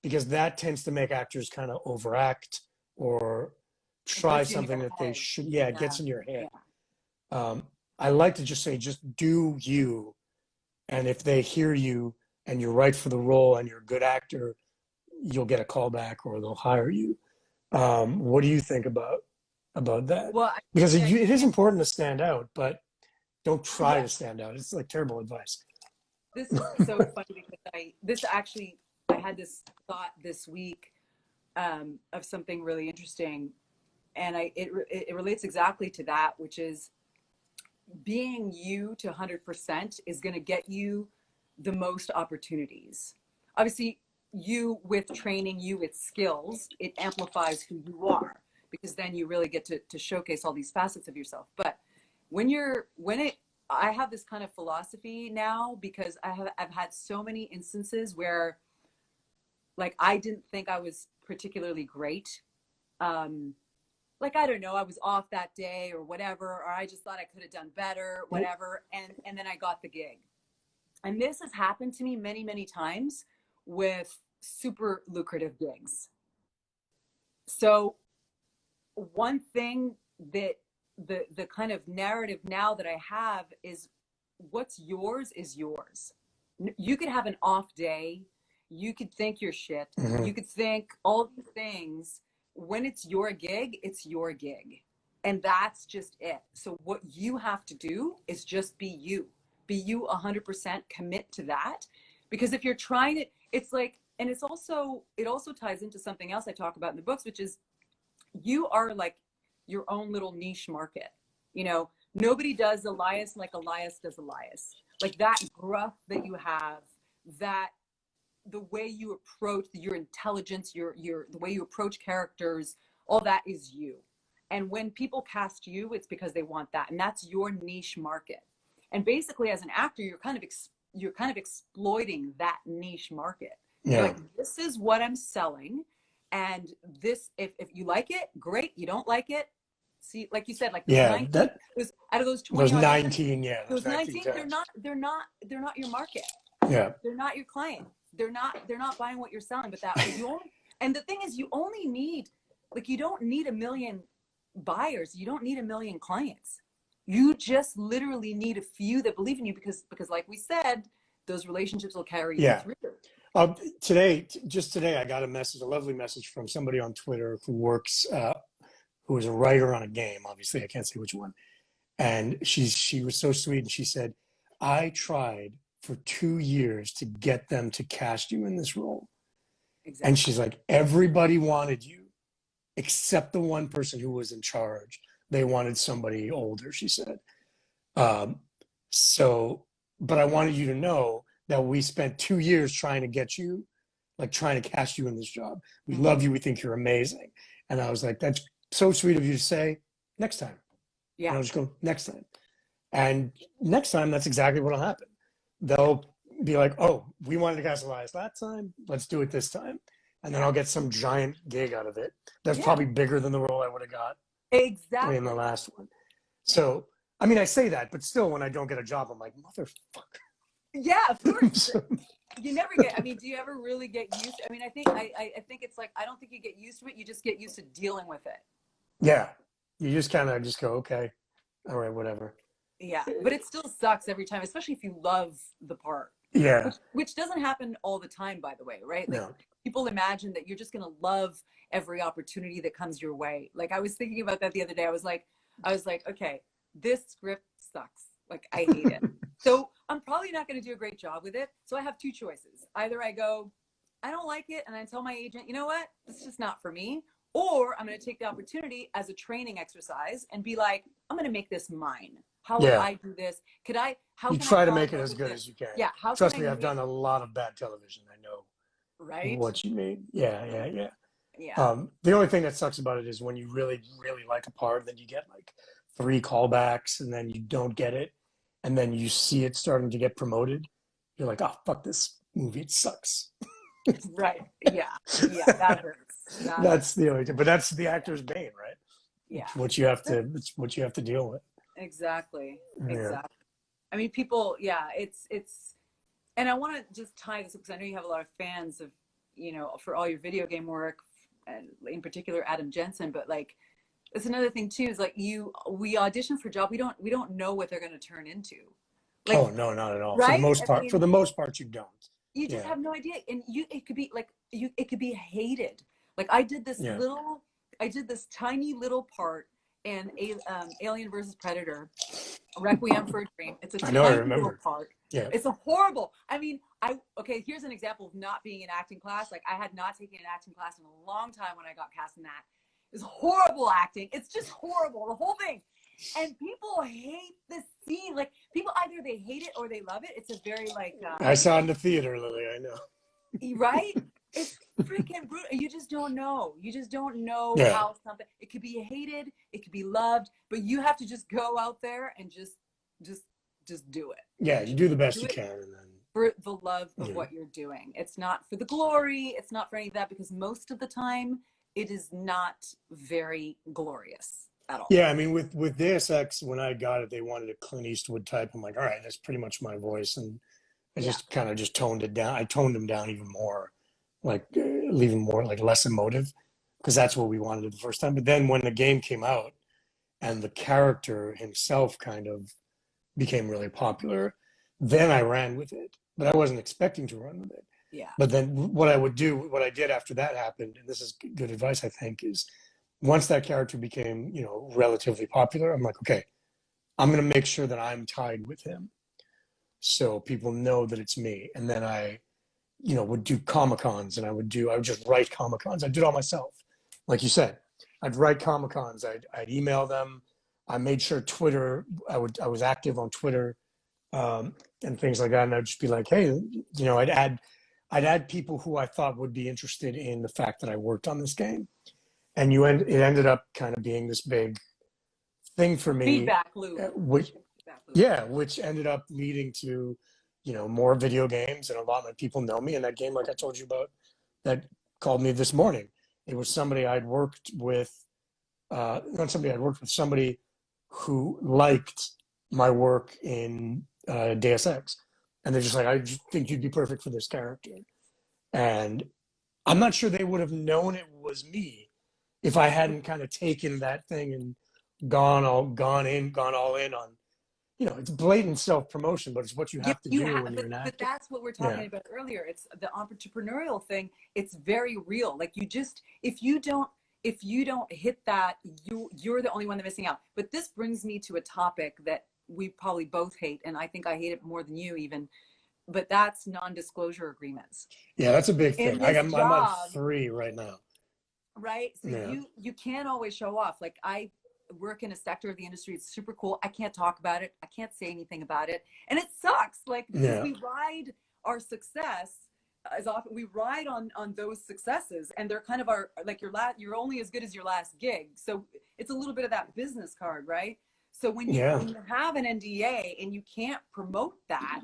because that tends to make actors kind of overact or try something that they should. Yeah, it gets in your head. I like to just say, just do you. And if they hear you and you're right for the role and you're a good actor, you'll get a call back or they'll hire you. What do you think about that? Well, because it is important to stand out, but don't try to stand out. It's like terrible advice. This is so funny because I had this thought this week of something really interesting, and it relates exactly to that, which is being you to 100% is going to get you the most opportunities. Obviously, you with training, you with skills, it amplifies who you are, because then you really get to showcase all these facets of yourself. But I have this kind of philosophy now, because I've had so many instances where, like, I didn't think I was particularly great. Like, I don't know, I was off that day or whatever, or I just thought I could have done better, whatever. And then I got the gig. And this has happened to me many, many times with super lucrative gigs. So one thing that the kind of narrative now that I have is, what's yours is yours. You could have an off day. You could think you're shit. Mm-hmm. You could think all these things. When it's your gig, it's your gig. And that's just it. So what you have to do is just be you. Be you 100%, commit to that. Because if you're trying it, it's like, and it also ties into something else I talk about in the books, which is, you are like your own little niche market. You know, nobody does Elias like Elias does Elias. Like, that gruff that you have, that the way you approach your intelligence, your the way you approach characters, all that is you. And when people cast you, it's because they want that, and that's your niche market. And basically, as an actor, you're kind of exploiting that niche market. Yeah. You're like, this is what I'm selling, and this, if you like it, great. You don't like it, see, like you said, like those 19, out of those 20, those 19, yeah, those 19, they're not your market. Yeah, they're not your client. They're not buying what you're selling. But and the thing is, you don't need 1 million buyers. You don't need 1 million clients. You just literally need a few that believe in you because like we said, those relationships will carry you Yeah. through. Just today, I got a lovely message from somebody on Twitter who is a writer on a game. Obviously, I can't say which one. And she was so sweet. And she said, I tried for 2 years to get them to cast you in this role. Exactly. And she's like, everybody wanted you except the one person who was in charge. They wanted somebody older, she said. But I wanted you to know that we spent 2 years trying to get you, like trying to cast you in this job. We love you. We think you're amazing. And I was like, that's so sweet of you to say. Next time. Yeah. And I'll just go, next time. And next time, that's exactly what will happen. They'll be like, oh, we wanted to cast Elias last time. Let's do it this time. And then I'll get some giant gig out of it. That's probably bigger than the role I would have got exactly in the last one. So, I mean, I say that, but still, when I don't get a job, I'm like, motherfucker. Yeah, of course. You never get, I mean, do you ever really get used to, I mean, I think it's like, I don't think you get used to it. You just get used to dealing with it. Yeah. You just kind of just go, okay, all right, whatever. Yeah. But it still sucks every time, especially if you love the part. Yeah. Which doesn't happen all the time, by the way, right? Like, No. people imagine that you're just going to love every opportunity that comes your way. Like, I was thinking about that the other day. I was like, okay, this script sucks. Like, I hate it. So I'm probably not going to do a great job with it. So I have two choices. Either I go, I don't like it. And I tell my agent, you know what? This is just not for me. Or I'm going to take the opportunity as a training exercise and be like, I'm going to make this mine. How would I do this? You try to make it as good as you can. Yeah. Trust me, I've done a lot of bad television. I know what you mean. Yeah. The only thing that sucks about it is when you really, really like a part, then you get like 3 callbacks and then you don't get it. And then you see it starting to get promoted. You're like, oh, fuck this movie. It sucks. Right. Yeah. Yeah. That hurts. That's the only thing. But that's the actor's bane, right? Yeah. It's what you have to deal with. Exactly. Yeah. Exactly. I mean, people, it's, and I want to just tie this up because I know you have a lot of fans of, for all your video game work, and in particular, Adam Jansen, but like, it's another thing too, is like we audition for a job. We don't know what they're going to turn into. Like, oh, no, not at all. Right? For the most part, you don't. You just have no idea. And it could be like, it could be hated. Like I did this tiny little part in Alien versus Predator, Requiem for a Dream. It's a tiny little part. Yeah. It's a horrible, I mean, here's an example of not being in acting class. Like I had not taken an acting class in a long time when I got cast in that. It's horrible acting. It's just horrible, the whole thing. And people hate this scene. Like people, either they hate it or they love it. It's a very like. I saw it in the theater, Lily. I know. Right? It's freaking brutal. You just don't know. You just don't know how something. It could be hated. It could be loved. But you have to just go out there and just do it. Yeah, you do the best you can, and then for the love of what you're doing. It's not for the glory. It's not for any of that, because most of the time it is not very glorious at all. Yeah, I mean, with Deus Ex, when I got it, they wanted a Clint Eastwood type. I'm like, all right, that's pretty much my voice, and I just kind of just toned it down. I toned him down even more, like even more like less emotive, because that's what we wanted the first time. But then when the game came out, and the character himself kind of became really popular, then I ran with it. But I wasn't expecting to run with it. Yeah. But then what I did after that happened, and this is good advice, I think, is once that character became, relatively popular, I'm like, okay, I'm going to make sure that I'm tied with him, so people know that it's me. And then I, would do Comic-Cons, and I would just write Comic-Cons. I did it all myself. Like you said, I'd write Comic-Cons. I'd email them. I made sure Twitter, I was active on Twitter, and things like that. And I'd just be like, hey, I'd add people who I thought would be interested in the fact that I worked on this game. And it ended up kind of being this big thing for me. Feedback loop. Which ended up leading to, more video games, and a lot of people know me. And that game, like I told you about, that called me this morning. It was somebody I'd worked with, somebody who liked my work in Deus Ex. And they're just like, I just think you'd be perfect for this character. And I'm not sure they would have known it was me if I hadn't kind of taken that thing and gone all in on, it's blatant self-promotion, but it's what you have to do when you're an but actor. that's what we're talking about earlier. It's the entrepreneurial thing. It's very real. Like if you don't hit that, you're the only one that's missing out. But this brings me to a topic that we probably both hate, and I think I hate it more than you even, but that's non-disclosure agreements. Yeah, that's a big thing. I'm on 3 right now. Right? So you can't always show off. Like I work in a sector of the industry, it's super cool. I can't talk about it. I can't say anything about it. And it sucks. Like because we ride our success as often, we ride on those successes, and they're kind of you're only as good as your last gig. So it's a little bit of that business card, right? So when you have an NDA and you can't promote that,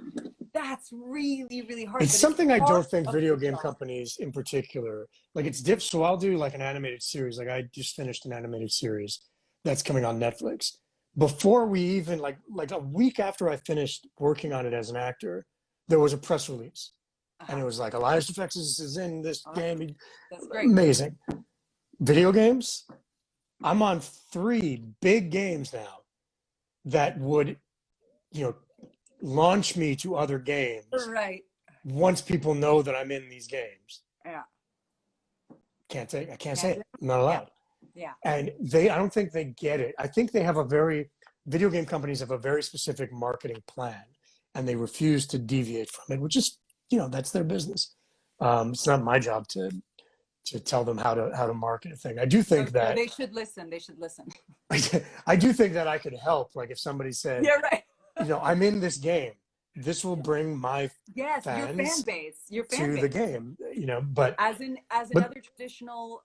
that's really, really hard. It's something I don't think video game companies in particular, like it's so I'll do like an animated series. Like I just finished an animated series that's coming on Netflix. Before we even like a week after I finished working on it as an actor, there was a press release. And it was like, Elias Toufexis is in this game. That's great. Amazing. Video games, I'm on 3 big games now that would, launch me to other games. Right. Once people know that I'm in these games. Yeah. I can't say it. I'm not allowed. Yeah. And I don't think they get it. I think they have video game companies have a very specific marketing plan, and they refuse to deviate from it, which is, that's their business. It's not my job to tell them how to market a thing. I do think that they should listen. They should listen. I do think that I could help. Like if somebody said, I'm in this game, this will bring my fans your fan to base. the game, but as in other traditional,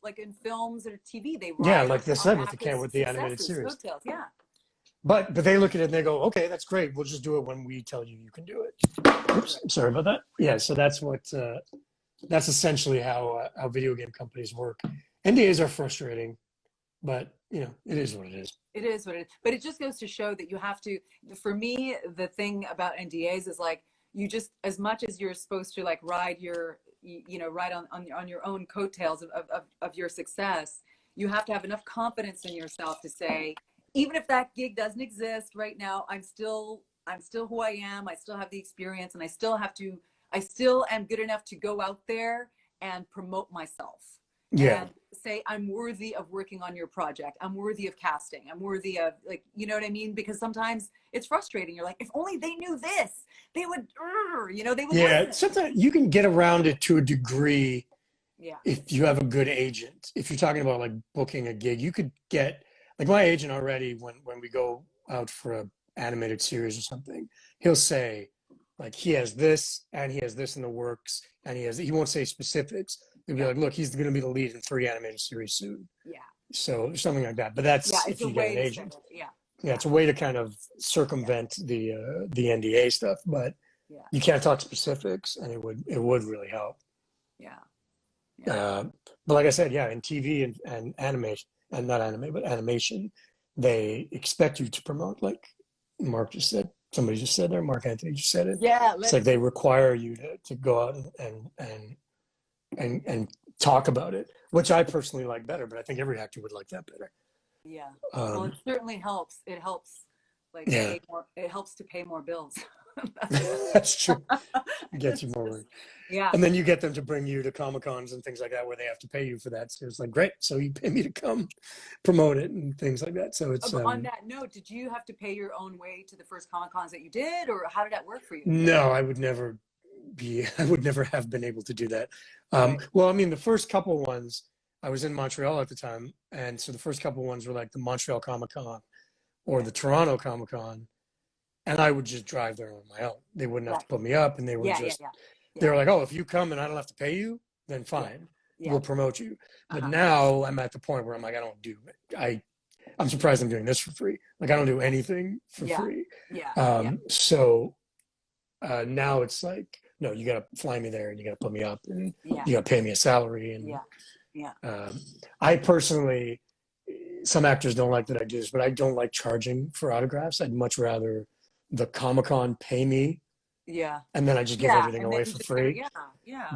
like in films or TV, they like they said with the animated series. Coattails, yeah. But they look at it and they go, okay, that's great. We'll just do it when we tell you can do it. Oops, sorry about that. Yeah, so that's that's essentially how video game companies work. NDAs are frustrating, but it is what it is. It is what it is. But it just goes to show that you have to. For me, the thing about NDAs is like you just, as much as you're supposed to like ride on your own coattails of your success, you have to have enough confidence in yourself to say, even if that gig doesn't exist right now, I'm still who I am. I still have the experience, and I still am good enough to go out there and promote myself. Yeah. And say, I'm worthy of working on your project. I'm worthy of casting. I'm worthy of, like, you know what I mean? Because sometimes it's frustrating. You're like, if only they knew this, they would, they would. Yeah. Listen. Sometimes you can get around it to a degree. Yeah. If you have a good agent, if you're talking about like booking a gig, you could get, like my agent already, when we go out for a animated series or something, he'll say like he has this and he has this in the works, and he won't say specifics. He'll be like, look, he's going to be the lead in 3 animated series soon. Yeah. So something like that. But that's if you get an agent. Yeah, it's a way to kind of circumvent the NDA stuff, but you can't talk specifics, and it would really help. Yeah. But like I said, in TV and animation, and not anime, but animation, they expect you to promote, like Mark just said. Somebody just said there, Mark Anthony just said it. Yeah. It's like they require you to go out and talk about it, which I personally like better, but I think every actor would like that better. Yeah. Well, it certainly helps. It helps, like, it helps to pay more bills. That's true. It gets you more work. Yeah. And then you get them to bring you to Comic-Cons and things like that, where they have to pay you for that. So it's like, great. So you pay me to come promote it and things like that. So it's on that note, did you have to pay your own way to the first Comic-Cons that you did, or how did that work for you? No, I would never have been able to do that. Well, I mean, the first couple ones, I was in Montreal at the time, and so the first couple ones were like the Montreal Comic-Con or the Toronto Comic-Con, and I would just drive there on my own. They wouldn't have to put me up, and they were they were like, oh, if you come and I don't have to pay you, then fine, we'll promote you. But now I'm at the point where I'm like, I don't do it. I'm surprised I'm doing this for free. Like I don't do anything for free. So now it's like, no, you got to fly me there and you got to put me up and you got to pay me a salary. And I personally, some actors don't like that I do this, but I don't like charging for autographs. I'd much rather the Comic-Con pay me. Yeah. And then I just give everything away for free.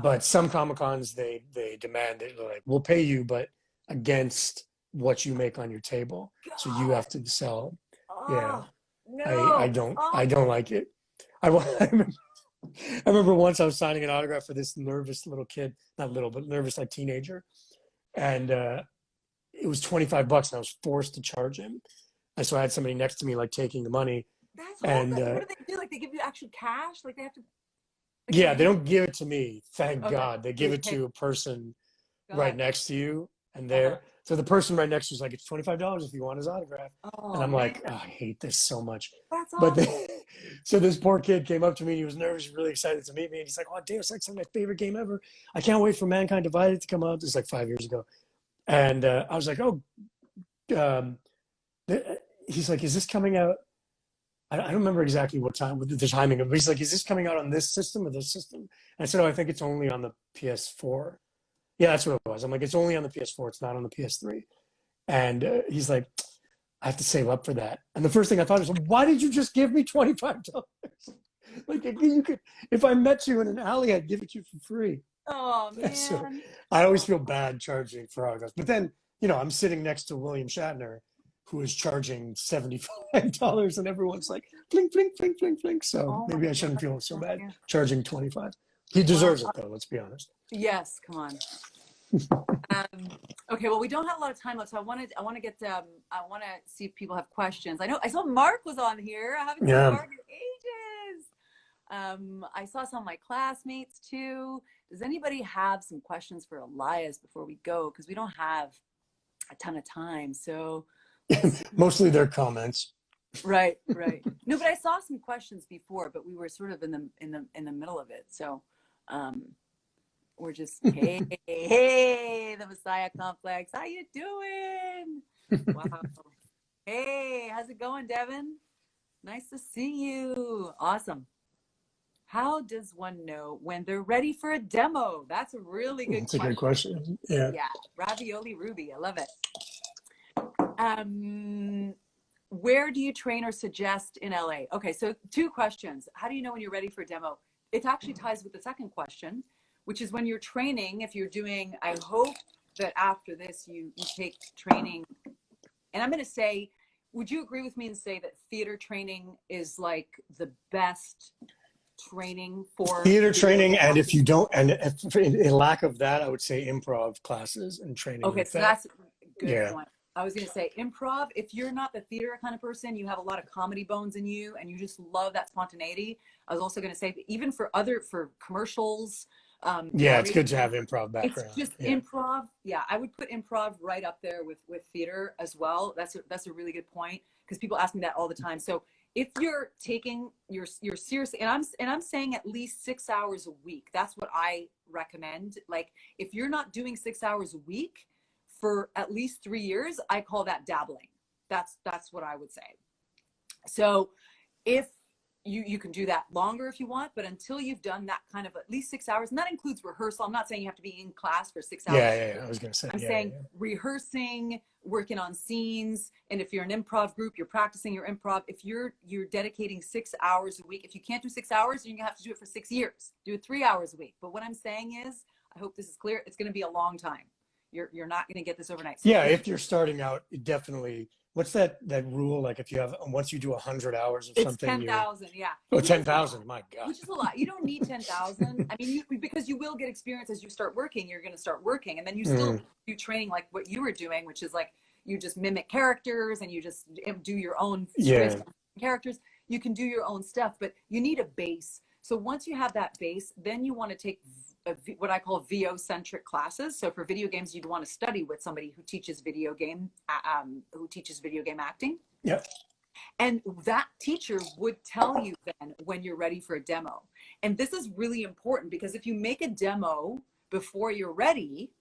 But some Comic-Cons, they demand it. They're like, we'll pay you, but against what you make on your table. So you have to sell. Yeah. Oh, no. I don't like it. I remember once I was signing an autograph for this nervous little kid, not little, but nervous like teenager. And it was $25 and I was forced to charge him. And so I had somebody next to me like taking the money. That's and awful. What do they do? Like they give you actual cash? Like they have to. Like, yeah, they don't give it to me. Thank Okay. God. They give it to a person God. right next to you. And so the person right next to you is like, it's $25 if you want his autograph. Oh, and I'm man. like, oh, I hate this so much. That's But awful. so this poor kid came up to me and he was nervous, really excited to meet me. And he's like, oh, Deus Ex is my favorite game ever. I can't wait for Mankind Divided to come out. This is like 5 years ago. And I was like, oh, he's like, is this coming out? I don't remember exactly what time, with the timing of it. But he's like, is this coming out on this system or this system? And I said, oh, I think it's only on the PS4. Yeah, that's what it was. I'm like, it's only on the PS4. It's not on the PS3. And he's like, I have to save up for that. And the first thing I thought was, why did you just give me $25? Like, you could, if I met you in an alley, I'd give it to you for free. Oh, man. So I always feel bad charging for autographs. But then, I'm sitting next to William Shatner, who is charging $75, and everyone's like, blink, blink, blink, blink, blink. So maybe I shouldn't feel so bad charging $25. He deserves it, though, let's be honest. Yes, come on. Okay, well, we don't have a lot of time left, so I want to see if people have questions. I saw Mark was on here. I haven't seen Mark in ages. I saw some of my classmates too. Does anybody have some questions for Elias before we go? Because we don't have a ton of time. So mostly their comments. Right. No, but I saw some questions before, but we were sort of in the middle of it. So we're just hey, the Messiah Complex. How you doing? Wow. Hey, how's it going, Devin? Nice to see you. Awesome. How does one know when they're ready for a demo? That's a really good question. That's a good question. Yeah. Yeah. Ravioli Ruby. I love it. Where do you train or suggest in LA? Okay, so 2 questions. How do you know when you're ready for a demo? It actually ties with the second question, which is when you're training, if you're doing, I hope that after this you take training. And I'm going to say, would you agree with me and say that theater training is like the best training for theater training? And if you don't, and if in lack of that, I would say improv classes and training. Okay, so that's a good point. Yeah. I was going to say improv. If you're not the theater kind of person, you have a lot of comedy bones in you and you just love that spontaneity. I was also going to say, even for commercials. Yeah, it's good to have improv background. It's just improv. Yeah, I would put improv right up there with theater as well. That's a really good point, because people ask me that all the time. So if you're taking you're seriously, and I'm saying at least 6 hours a week. That's what I recommend. Like if you're not doing 6 hours a week for at least 3 years, I call that dabbling. That's what I would say. So if you can do that longer if you want, but until you've done that kind of at least 6 hours, and that includes rehearsal. I'm not saying you have to be in class for 6 hours. Yeah. I was going to say. I'm saying rehearsing, working on scenes, and if you're an improv group, you're practicing your improv. If you're dedicating 6 hours a week, if you can't do 6 hours, you're gonna have to do it for 6 years. Do it 3 hours a week. But what I'm saying is, I hope this is clear, it's gonna be a long time. You're not gonna get this overnight. So yeah, if you're starting out, definitely. What's that rule? Like if you have, once you do 100 hours of something, it's 10,000. Yeah. Oh, 10,000. My God. Which is a lot. You don't need 10,000. I mean, because you will get experience as you start working. You're going to start working, and then you still do training like what you were doing, which is like you just mimic characters and you just do your own characters. You can do your own stuff, but you need a base. So once you have that base, then you want to take what I call VO-centric classes. So for video games, you'd want to study with somebody who teaches video game acting. Yep. And that teacher would tell you then when you're ready for a demo. And this is really important, because if you make a demo before you're ready,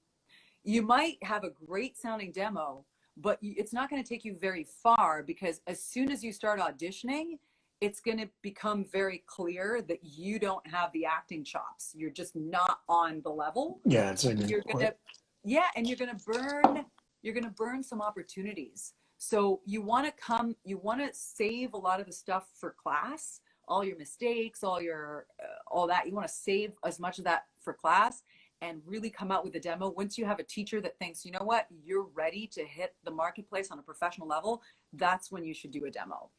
you might have a great sounding demo, but it's not going to take you very far, because as soon as you start auditioning, it's going to become very clear that you don't have the acting chops. You're just not on the level. Yeah, it's a good point. And you're going to burn some opportunities. So you want to save a lot of the stuff for class, all your mistakes, all that. You want to save as much of that for class. and really come out with a demo. Once you have a teacher that thinks, you know what, you're ready to hit the marketplace on a professional level, that's when you should do a demo.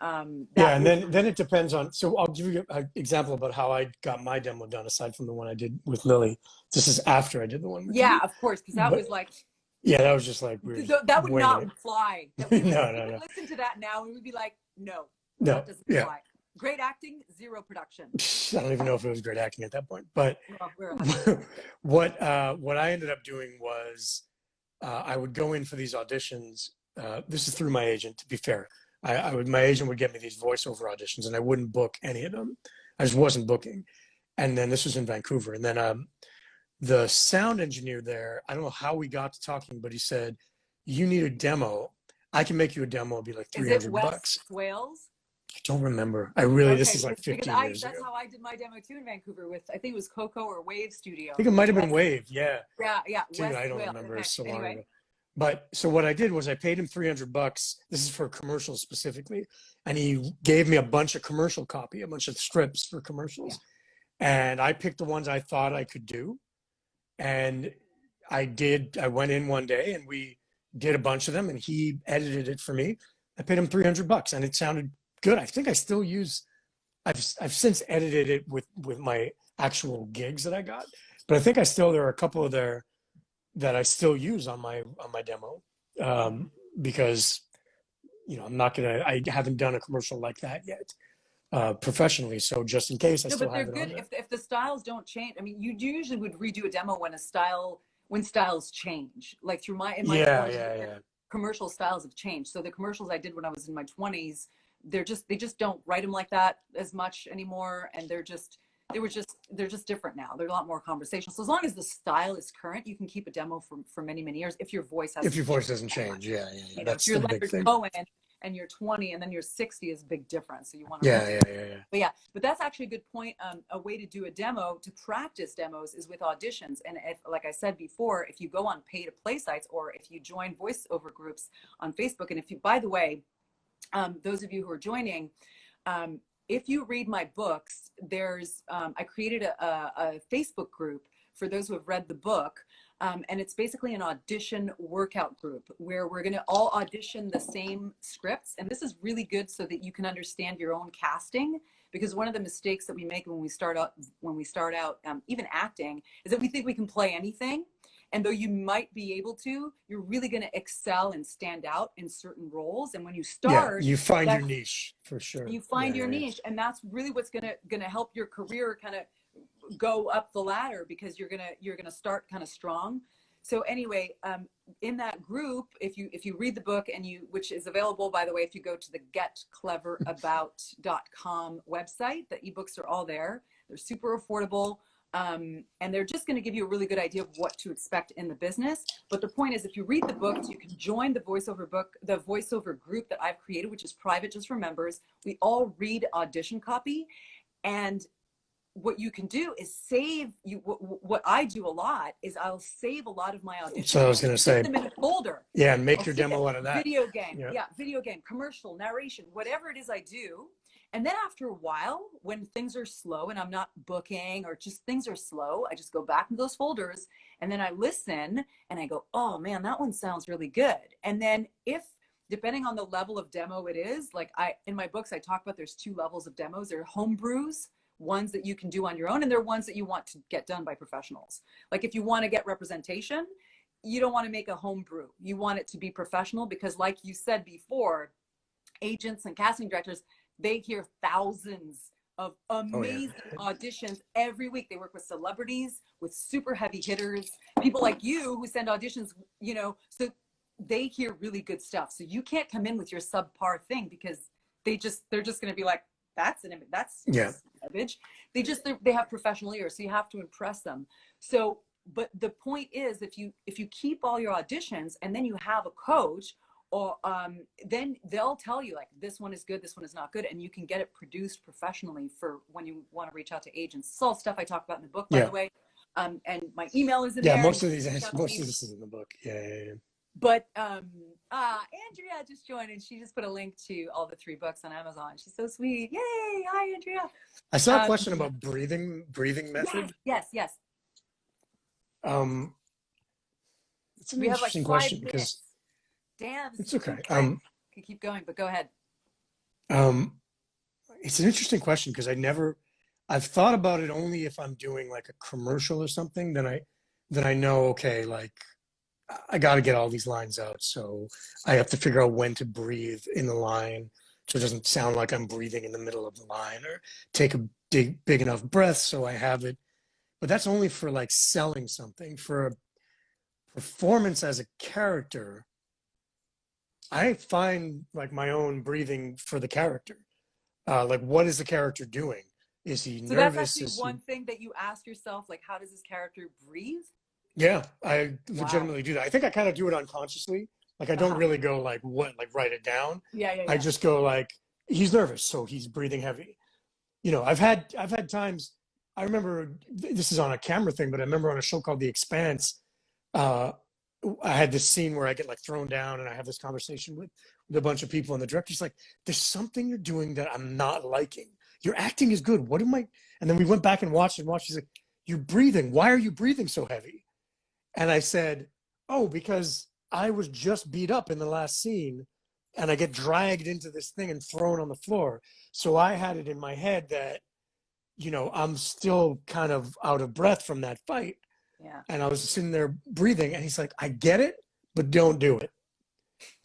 Yeah, and then it depends on, so I'll give you an example about how I got my demo done, aside from the one I did with Lili. This is after I did the one with yeah, you. of course, because that But was like, yeah, that was just like, we were just that would winging it. not fly. No, We no, would no. listen to that now and we'd be like, no, No, that doesn't yeah. fly. Great acting, zero production. I don't even know if it was great acting at that point. But Well, what I ended up doing was I would go in for these auditions. This is through my agent, to be fair. My agent would get me these voiceover auditions, and I wouldn't book any of them. I just wasn't booking. And then this was in Vancouver. And then the sound engineer there, I don't know how we got to talking, but he said, "You need a demo. I can make you a demo. It'll be like $300." is it West Wales? I don't remember. This is like 15 because years that's ago. how I did my demo too in Vancouver with, I think it was Coco or Wave Studio. I think it might have been Wave. Yeah. Yeah. Dude, West I don't Wales. remember. Okay. It's so long Anyway. ago. But so what I did was I paid him $300. This is for commercials specifically. And he gave me a bunch of commercial copy, a bunch of scripts for commercials. Yeah. And I picked the ones I thought I could do. And I went in one day and we did a bunch of them and he edited it for me. I paid him $300 and it sounded good. I think I still I've since edited it with my actual gigs that I got, but I think there are a couple of there that I still use on my demo, because, I haven't done a commercial like that yet, professionally. So just in case I still have it on there. But they're good if the styles don't change. I mean, you usually would redo a demo when styles change, like through my 20s, commercial styles have changed. So the commercials I did when I was in my 20s, they just don't write them like that as much anymore, and they're just different now. They're a lot more conversational. So as long as the style is current, you can keep a demo for many years if your voice doesn't change. Yeah. That's if you're the big Leonard thing. Cohen and you're 20 and then you're 60 is a big difference. So you want to But that's actually a good point. A way to do a demo, to practice demos, is with auditions. And if, like I said before, if you go on pay to play sites or if you join voiceover groups on Facebook, and if you, by the way, those of you who are joining, if you read my books, there's I created a Facebook group for those who have read the book. And it's basically an audition workout group where we're going to all audition the same scripts. And this is really good so that you can understand your own casting, because one of the mistakes that we make when we start out, even acting, is that we think we can play anything. And though you might be able to, you're really going to excel and stand out in certain roles. And when you start, you find your niche for sure. You find your niche, and that's really what's going to help your career kind of go up the ladder, because you're gonna start kind of strong. So anyway, in that group, if you read the book, which is available, by the way, if you go to the getcleverabout.com website, the ebooks are all there. They're super affordable. And they're just going to give you a really good idea of what to expect in the business. But the point is, if you read the books, you can join the voiceover group that I've created, which is private just for members. We all read audition copy, and what you can do is what I do a lot is I'll save a lot of my auditions. So I was going to say, them in a folder. Yeah, and make your demo out of that. Video game, video game, commercial, narration, whatever it is I do. And then after a while, when things are slow and I'm not booking or just things are slow, I just go back into those folders and then I listen and I go, oh man, that one sounds really good. And then depending on the level of demo it is, like in my books, I talk about there's 2 levels of demos. There are homebrews, ones that you can do on your own, and there are ones that you want to get done by professionals. Like if you want to get representation, you don't want to make a homebrew. You want it to be professional, because like you said before, agents and casting directors, they hear thousands of amazing auditions every week. They work with celebrities, with super heavy hitters, people like you who send auditions, so they hear really good stuff. So you can't come in with your subpar thing, because they're just going to be like, that's an image. That's image. They have professional ears, so you have to impress them. So, but the point is, if you keep all your auditions and then you have a coach, or then they'll tell you like, this one is good, this one is not good, and you can get it produced professionally for when you want to reach out to agents. It's all stuff I talk about in the book, by the way. And my email is in there. Yeah, most of this is in the book. Yeah. But Andrea just joined, and she just put a link to all the 3 books on Amazon. She's so sweet. Yay! Hi, Andrea. I saw a question about breathing method. Yes. It's an We have like interesting 5 question minutes. because Damn, this it's is too okay. quick. Could keep going, but go ahead. Um, it's an interesting question because I've thought about it only if I'm doing like a commercial or something, then I know, okay, like I got to get all these lines out. So I have to figure out when to breathe in the line so it doesn't sound like I'm breathing in the middle of the line, or take a big enough breath so I have it. But that's only for like selling something. For a performance as a character, I find like my own breathing for the character. Like, what is the character doing? Is he So that's nervous? actually Is he? one thing that you ask yourself, like, how does this character breathe? Yeah, I Wow. legitimately do that. I think I kind of do it unconsciously. Like, I don't Uh-huh. really go like write it down. Yeah, yeah, I yeah. just go like, he's nervous, so he's breathing heavy. I've had times. I remember this is on a camera thing, but I remember on a show called The Expanse, uh, I had this scene where I get like thrown down, and I have this conversation with a bunch of people, and the director's like, "There's something you're doing that I'm not liking. Your acting is good. What am I?" And then we went back and watched and watched. He's like, "You're breathing. Why are you breathing so heavy?" And I said, "Oh, because I was just beat up in the last scene, and I get dragged into this thing and thrown on the floor. So I had it in my head that, I'm still kind of out of breath from that fight." Yeah. And I was sitting there breathing, and he's like, "I get it, but don't do it."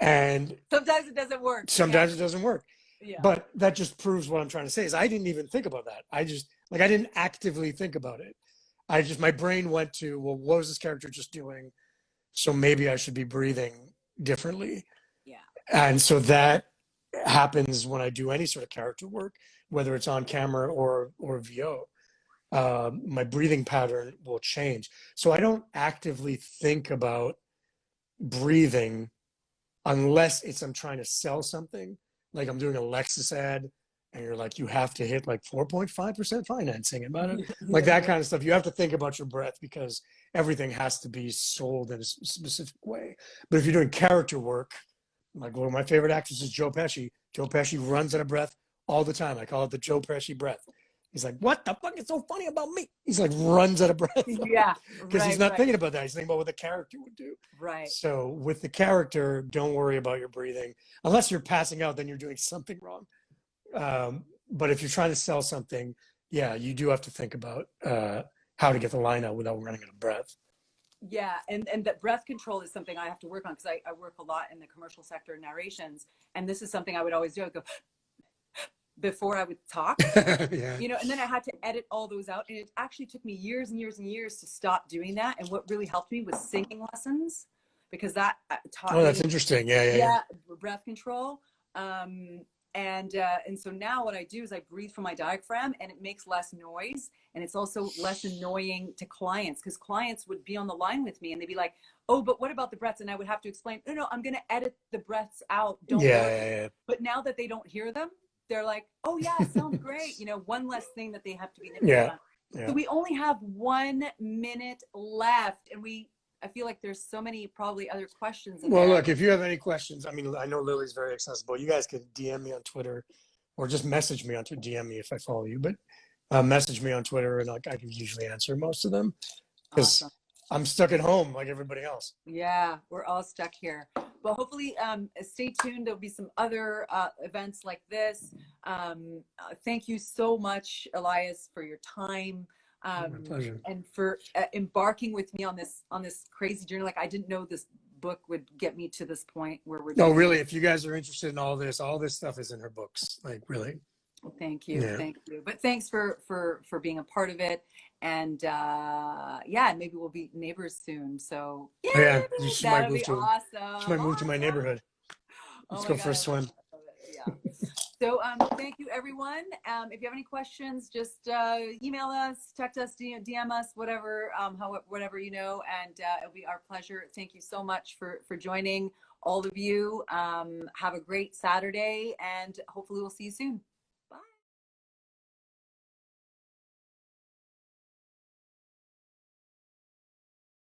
And Sometimes it doesn't work. Yeah. sometimes it doesn't work. Yeah. But that just proves what I'm trying to say is I didn't even think about that. I didn't actively think about it. My brain went to, well, what was this character just doing? So maybe I should be breathing differently. Yeah. And so that happens when I do any sort of character work, whether it's on camera or VO. My breathing pattern will change. So I don't actively think about breathing unless I'm trying to sell something, like I'm doing a Lexus ad, and you're like, you have to hit like 4.5% financing about it, like that kind of stuff. You have to think about your breath because everything has to be sold in a specific way. But if you're doing character work, like one of my favorite actors is Joe Pesci. Joe Pesci runs out of breath all the time. I call it the Joe Pesci breath. He's like, "What the fuck is so funny about me?" He's like, runs out of breath. Yeah. Because he's Right. not Right. thinking about that. He's thinking about what the character would do. Right. So with the character, don't worry about your breathing. Unless you're passing out, then you're doing something wrong. But if you're trying to sell something, yeah, you do have to think about how to get the line out without running out of breath. Yeah, and that breath control is something I have to work on because I work a lot in the commercial sector narrations, and this is something I would always do. I'd go before I would talk, Yeah. and then I had to edit all those out, and it actually took me years and years and years to stop doing that. And what really helped me was singing lessons, because that taught Oh, that's me, interesting. Yeah. breath control. And so now what I do is I breathe from my diaphragm, and it makes less noise, and it's also less annoying to clients, because clients would be on the line with me and they'd be like, "Oh, but what about the breaths?" And I would have to explain, "No, I'm going to edit the breaths out. Don't worry." Yeah. But now that they don't hear them, they're like, "Oh yeah, it sounds great." One less thing that they have to be nitpicky on. So we only have 1 minute left, and I feel like there's so many probably other questions in Well, there. look, if you have any questions, I mean, I know Lily's very accessible. You guys can DM me on Twitter, or just message me on Twitter. DM me if I follow you, but message me on Twitter, and I can usually answer most of them because Awesome. I'm stuck at home like everybody else. Yeah, we're all stuck here. But hopefully, stay tuned. There'll be some other events like this. Thank you so much, Elias, for your time, My pleasure. and for embarking with me on this crazy journey. Like, I didn't know this book would get me to this point where we're No, doing really, if you guys are interested in all this stuff is in her books. Like, really. Thank you. Yeah. Thank you. But thanks for being a part of it. And maybe we'll be neighbors soon. So Oh, yeah, she might that'll move be to awesome. she might move to my Awesome. neighborhood. Oh Let's my go God, for a swim. I love it. Yeah. So thank you, everyone. If you have any questions, just email us, text us, DM us, whatever, whatever and it'll be our pleasure. Thank you so much for joining, all of you. Have a great Saturday, and hopefully we'll see you soon.